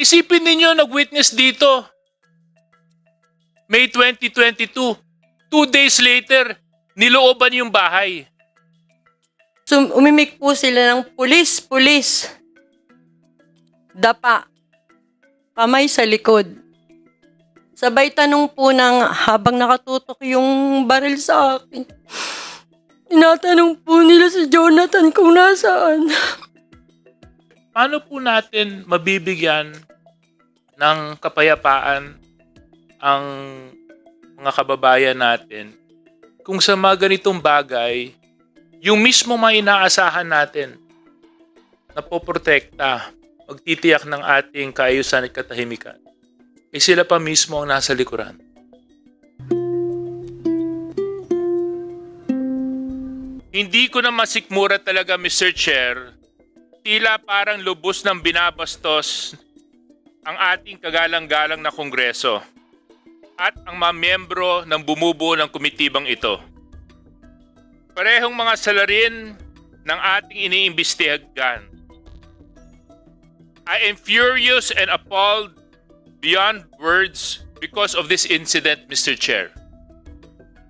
Isipin ninyo, nag-witness dito. May 2022. 2 days later, nilooban yung bahay. So, umimik po sila ng pulis, pulis. Dapa. Kamay sa likod. Sabay tanong po ng habang nakatutok yung baril sa akin. Tinatanong po nila si Jonathan kung nasaan. Paano po natin mabibigyan ng kapayapaan ang mga kababayan natin kung sa mga ganitong bagay, yung mismo mga inaasahan natin na poprotekta, magtitiyak ng ating kaayusan at katahimikan, eh sila pa mismo ang nasa likuran. Hindi ko na masikmura talaga, Mr. Chair, tila parang lubos ng binabastos ang ating kagalang-galang na Kongreso at ang mga miyembro ng bumubuo ng komitibang ito. Parehong mga salarin ng ating iniimbestigahan. I am furious and appalled beyond words because of this incident, Mr. Chair.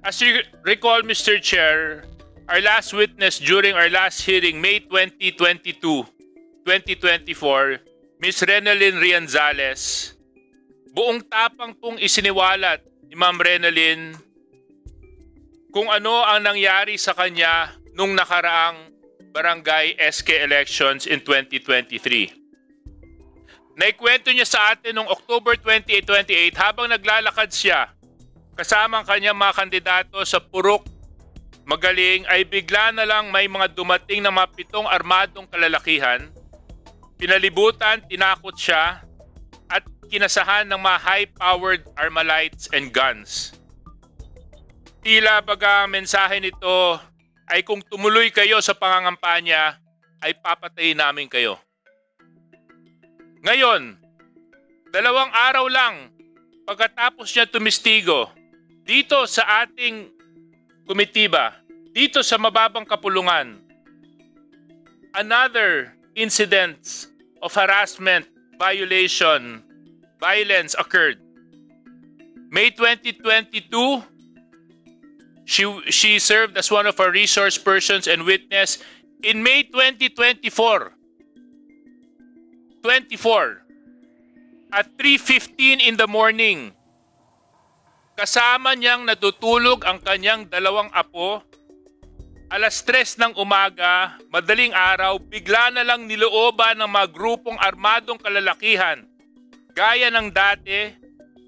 As you recall, Mr. Chair, our last witness during our last hearing, May 2022, 2024, Ms. Renalyn Rianzales, buong tapang pong isiniwalat ni Ma'am Renalyn kung ano ang nangyari sa kanya nung nakaraang barangay SK elections in 2023. Naikwento niya sa atin noong October 28, 28 habang naglalakad siya kasama ang kanyang mga kandidato sa Purok Magaling ay bigla na lang may mga dumating na mga 7 armadong kalalakihan. Pinalibutan, tinakot siya at kinasahan ng mga high-powered armalites and guns. Tila baga ang mensahe nito ay kung tumuloy kayo sa pangangampanya ay papatayin namin kayo. Ngayon, 2 araw lang pagkatapos niya tumistigo dito sa ating komitiba, dito sa mababang kapulungan, another incident of harassment, violation, violence occurred. May 2022, she served as one of our resource persons and witness. In May 2024, at 3:15 in the morning, kasama niyang natutulog ang kanyang 2 apo. Alas 3 ng umaga, madaling araw, bigla na lang nilooban ng mga grupong armadong kalalakihan. Gaya ng dati,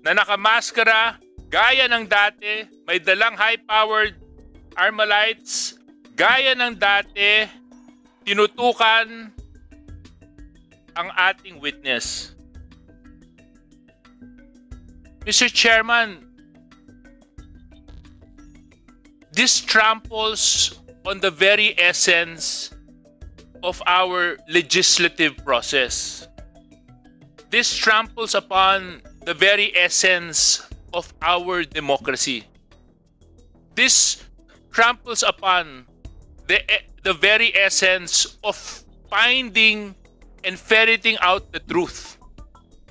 na nakamaskara, gaya ng dati, may dalang high-powered armalites, gaya ng dati, tinutukan ang ating witness. Mr. Chairman, this tramples on the very essence of our legislative process. This tramples upon the very essence of our democracy. This tramples upon the very essence of finding and ferreting out the truth.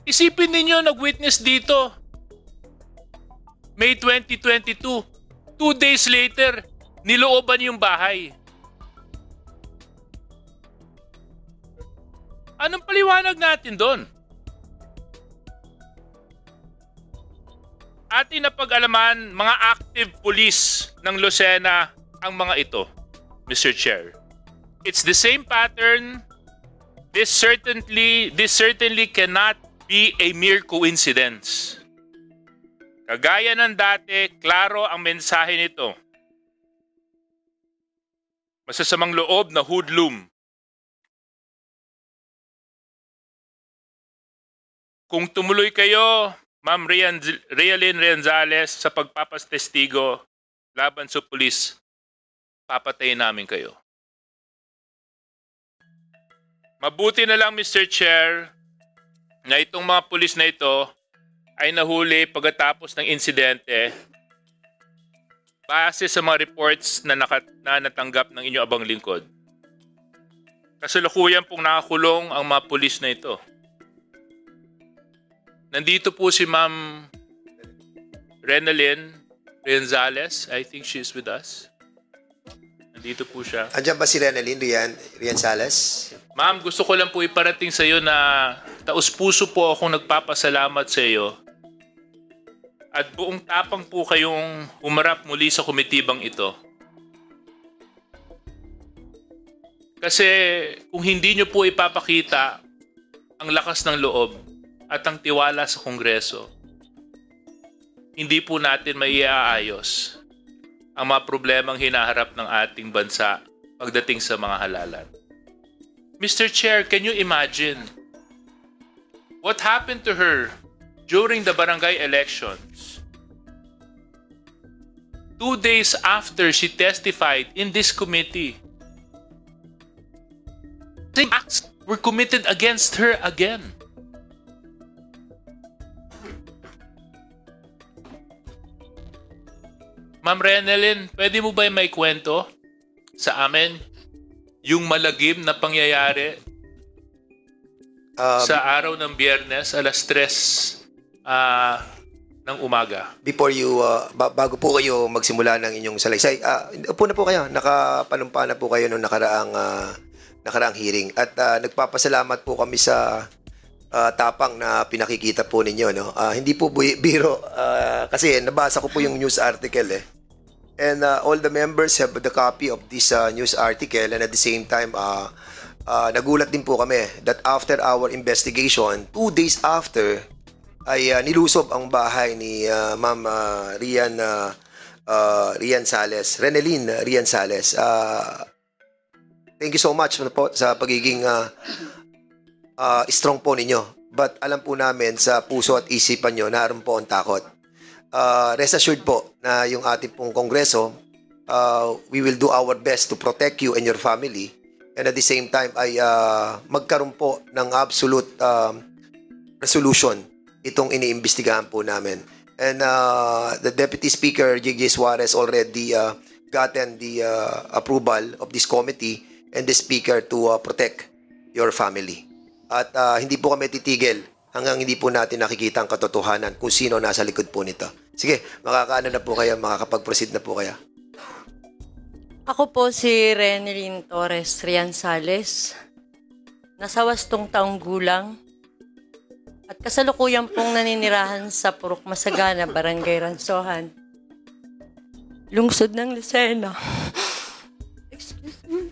Isipin ninyo, nag-witness dito. May 2022. 2 days later, nilooban yung bahay. Anong paliwanag natin doon? Atin na pag-alaman, mga active police ng Lucena ang mga ito, Mr. Chair. It's the same pattern. This certainly cannot be a mere coincidence. Kagaya ng dati, klaro ang mensahe nito. Masasamang loob na hoodlum. Kung tumuloy kayo, Ma'am Renalyn Rianzales, sa pagpapastestigo laban sa pulis, papatayin namin kayo. Mabuti na lang, Mr. Chair, na itong mga pulis na ito ay nahuli pagkatapos ng insidente base sa mga reports na natanggap ng inyong abang lingkod. Kasalukuyan pong nakakulong ang mga pulis na ito. Nandito po si Ma'am Renalyn Renzales. I think she's with us. Nandito po siya. Andiyan ba si Renalyn Rian Salas? Ma'am, gusto ko lang po iparating sa iyo na taus-puso po akong nagpapasalamat sa iyo. At buong tapang po kayong humarap muli sa komitibang ito. Kasi kung hindi nyo po ipapakita ang lakas ng loob at ang tiwala sa Kongreso, hindi po natin maiaayos ang mga problemang hinaharap ng ating bansa pagdating sa mga halalan. Mr. Chair, can you imagine what happened to her during the barangay elections? 2 days after she testified in this committee, the acts were committed against her again. Ma'am Renalyn, pwede mo ba may kwento sa amin yung malagim na pangyayari sa araw ng Biyernes, alas 3 ng umaga? Before you, bago po kayo magsimula ng inyong salaysay, upo na po kayo. Nakapanumpa na po kayo nung nakaraang hearing. At nagpapasalamat po kami sa tapang na pinakikita po ninyo. No? Hindi po biro kasi nabasa ko po yung news article eh. And all the members have the copy of this news article, and at the same time, nagulat din po kami that after our investigation, 2 days after, ay nilusob ang bahay ni Ma'am Rian Sales, Renalyn Rian Sales. Thank you so much po sa pagiging strong po ninyo. But alam po namin sa puso at isipan nyo, naroon po ang takot. Rest assured po na yung ating pong Kongreso, we will do our best to protect you and your family, and at the same time ay magkaroon po ng absolute resolution itong iniimbestigahan po namin. And the Deputy Speaker, J.J. Suarez, already gotten the approval of this committee and the Speaker to protect your family. At hindi po kami titigil hanggang hindi po natin nakikita ang katotohanan kung sino nasa likod po nito. Sige, makakaano na po kayo, makakapag-proceed na po kayo. Ako po si Renalyn Torres Rian Sales. Nasa 8 taong gulang. At kasalukuyan pong naninirahan sa Purok Masagana, Barangay Ransohan, lungsod ng Lucena. Excuse me.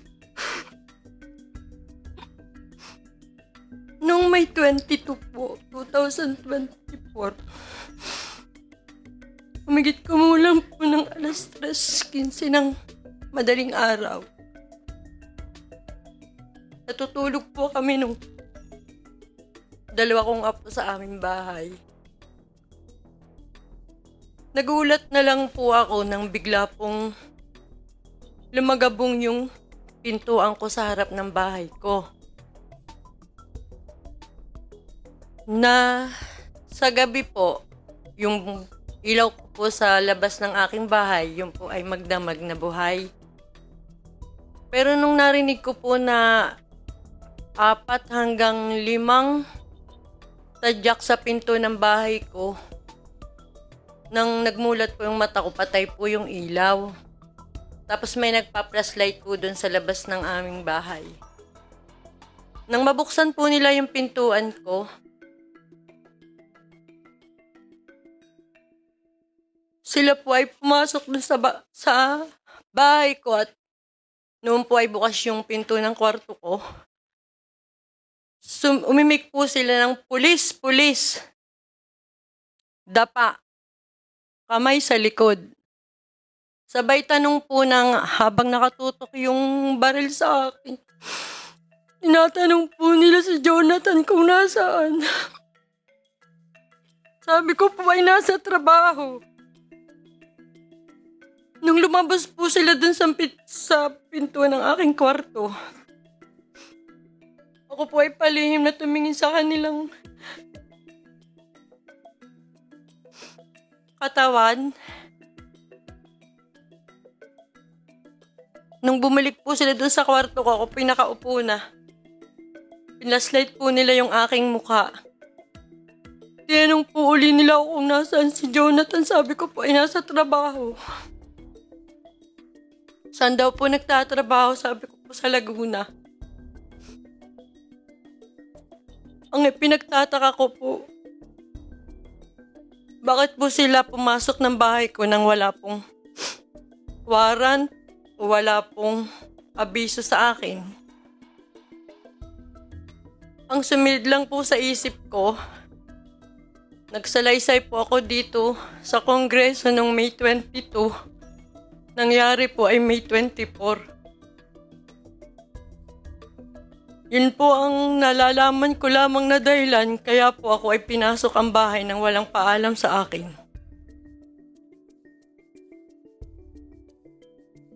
Noong May 22 po, 2024, humigit kumulang po ng alas 3:15 ng madaling araw. Natutulog po kami nung 2 kong apo sa aming bahay. Nagulat na lang po ako nang bigla pong lumagabong yung pintuan ko sa harap ng bahay ko. Na sa gabi po, yung ilaw ko po sa labas ng aking bahay, yung po ay magdamag na buhay. Pero nung narinig ko po na 4 hanggang 5 tadyak sa pinto ng bahay ko, nang nagmulat po yung mata ko, patay po yung ilaw. Tapos may nagpa-flashlight po dun sa labas ng aming bahay. Nang mabuksan po nila yung pintuan ko, sila po ay pumasok dun sa bahay ko at noon po ay bukas yung pinto ng kwarto ko. Umimik po sila ng pulis, pulis. Dapa. Kamay sa likod. Sabay tanong po ng habang nakatutok yung baril sa akin. Tinatanong po nila si Jonathan kung nasaan. Sabi ko po ay nasa trabaho. Nung lumabas po sila dun sa pinto ng aking kwarto, ako po ay palihim na tumingin sa kanilang katawan. Nung bumalik po sila dun sa kwarto ko, ako pinakaupo na. Pinaslight po nila yung aking mukha. Tinanong po uli nila ako kung nasaan si Jonathan. Sabi ko po ay nasa trabaho. Saan daw po nagtatrabaho? Sabi ko po sa Laguna. Ang pinagtataka ko po, bakit po sila pumasok ng bahay ko nang wala pong warrant o wala pong abiso sa akin? Ang sumilid lang po sa isip ko, nagsalaysay po ako dito sa Kongreso noong May 22. Nangyari po ay May 24. Yun po ang nalalaman ko lamang na dahilan kaya po ako ay pinasok ang bahay nang walang paalam sa akin.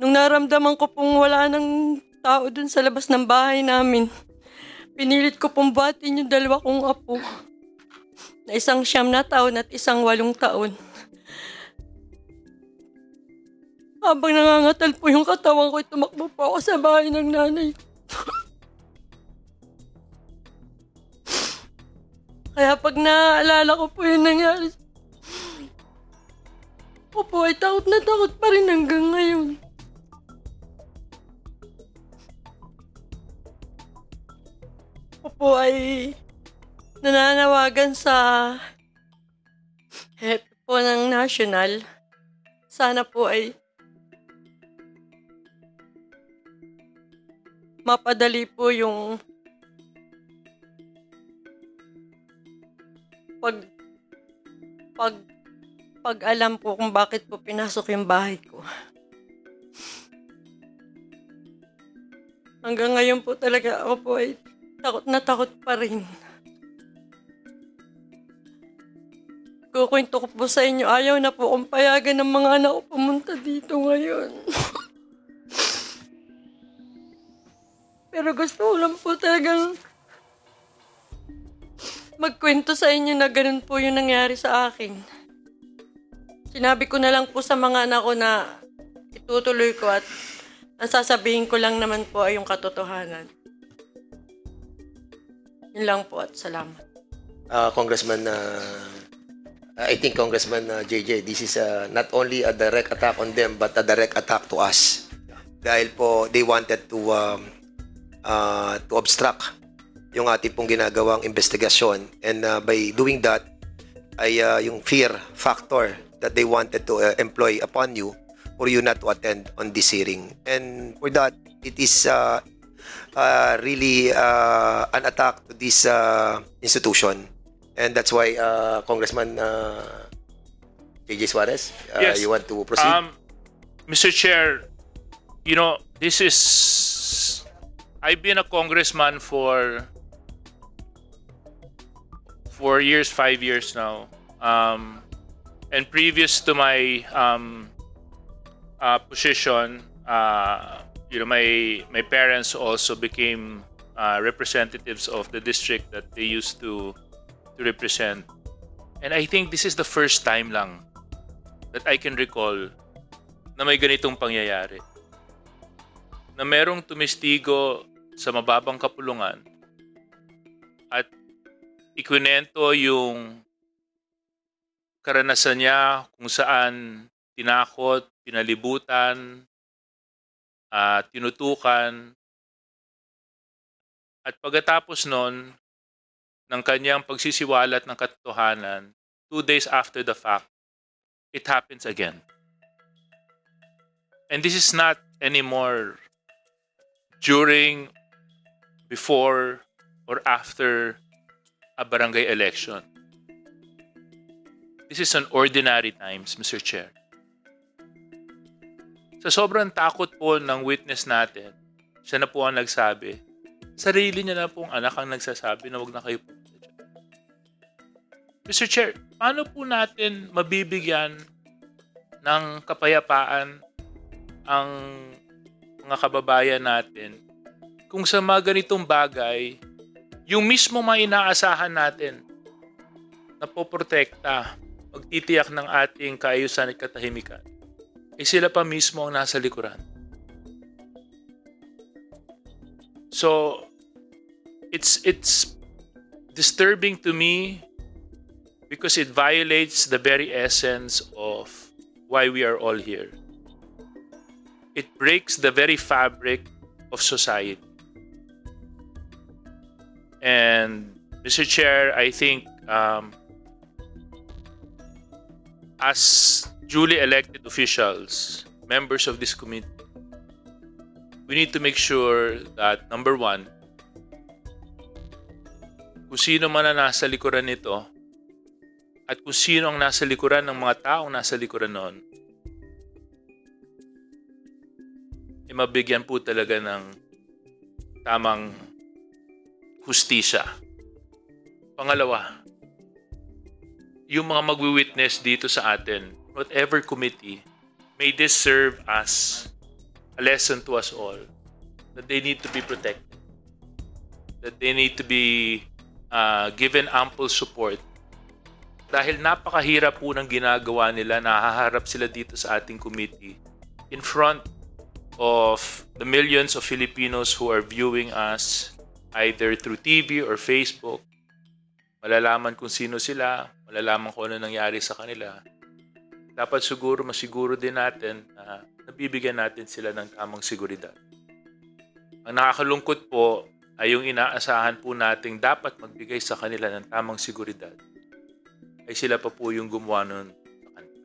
Nung naramdaman ko pong wala ng tao dun sa labas ng bahay namin, pinilit ko pong buhatin yung dalawa kong apo na isang 9 na taon at isang 8 taon. Habang nangangatal po yung katawan ko, tumakbo po ako sa bahay ng nanay ko. Kaya pag naaalala ko po yung nangyari, ako po ay takot na takot pa rin hanggang ngayon. Ako po ay nananawagan sa hepe po ng national. Sana po ay mapadali po yung pag-alam po kung bakit po pinasok yung bahay ko. Hanggang ngayon po talaga ako po ay takot na takot pa rin. Kukwento ko po sa inyo, ayaw na po akong payagan ng mga anak ko pumunta dito ngayon. Pero gusto ko lang po talagang magkwento sa inyo na ganun po yung nangyari sa akin. Sinabi ko na lang po sa mga anak ko na itutuloy ko at nasasabihin ko lang naman po ay yung katotohanan. Yun lang po at salamat. Congressman, I think Congressman JJ, this is not only a direct attack on them but a direct attack to us. Dahil po they wanted to obstruct yung ating pong ginagawang investigasyon, and by doing that ay yung fear factor that they wanted to employ upon you for you not to attend on this hearing. And for that, it is really an attack to this institution. And that's why Congressman JJ Suarez, Yes. you want to proceed? Mr. Chair, you know, I've been a congressman for 4 years, 5 years now. And previous to my position, you know, my parents also became representatives of the district that they used to represent. And I think this is the first time lang that I can recall na may ganitong pangyayari. Na merong tumistigo sa mababang kapulungan at ikwento yung karanasan niya kung saan tinakot, pinalibutan, tinutukan, at pagkatapos nun, ng kanyang pagsisiwalat ng katotohanan, 2 days after the fact, it happens again. And this is not anymore during, before, or after a barangay election. This is an ordinary times, Mr. Chair. Sa sobrang takot po ng witness natin, siya na po ang nagsabi, sarili niya na pong anak ang nagsasabi na wag na kayo pumunta dyan. Mr. Chair, paano po natin mabibigyan ng kapayapaan ang mga kababayan natin kung sa mga ganitong bagay, yung mismo mga inaasahan natin na poprotekta, magtitiyak ng ating kaayusan at katahimikan, eh sila pa mismo ang nasa likuran. So, it's disturbing to me because it violates the very essence of why we are all here. It breaks the very fabric of society. And Mr. Chair, I think as duly elected officials, members of this committee, we need to make sure that, number one, kung sino man ang nasa likuran nito at kung sino ang nasa likuran ng mga taong nasa likuran noon, ay mabigyan po talaga ng tamang hustisya. Pangalawa, yung mga magwi-witness dito sa atin, whatever committee, may this serve as a lesson to us all that they need to be protected, that they need to be given ample support. Dahil napakahirap po ng ginagawa nila, nahaharap sila dito sa ating committee in front of the millions of Filipinos who are viewing us either through TV or Facebook. Malalaman kung sino sila, malalaman kung ano nangyari sa kanila. Dapat siguro, masiguro din natin na nabibigyan natin sila ng tamang seguridad. Ang nakakalungkot po ay yung inaasahan po nating dapat magbigay sa kanila ng tamang seguridad ay sila pa po yung gumawa nun sa kanila.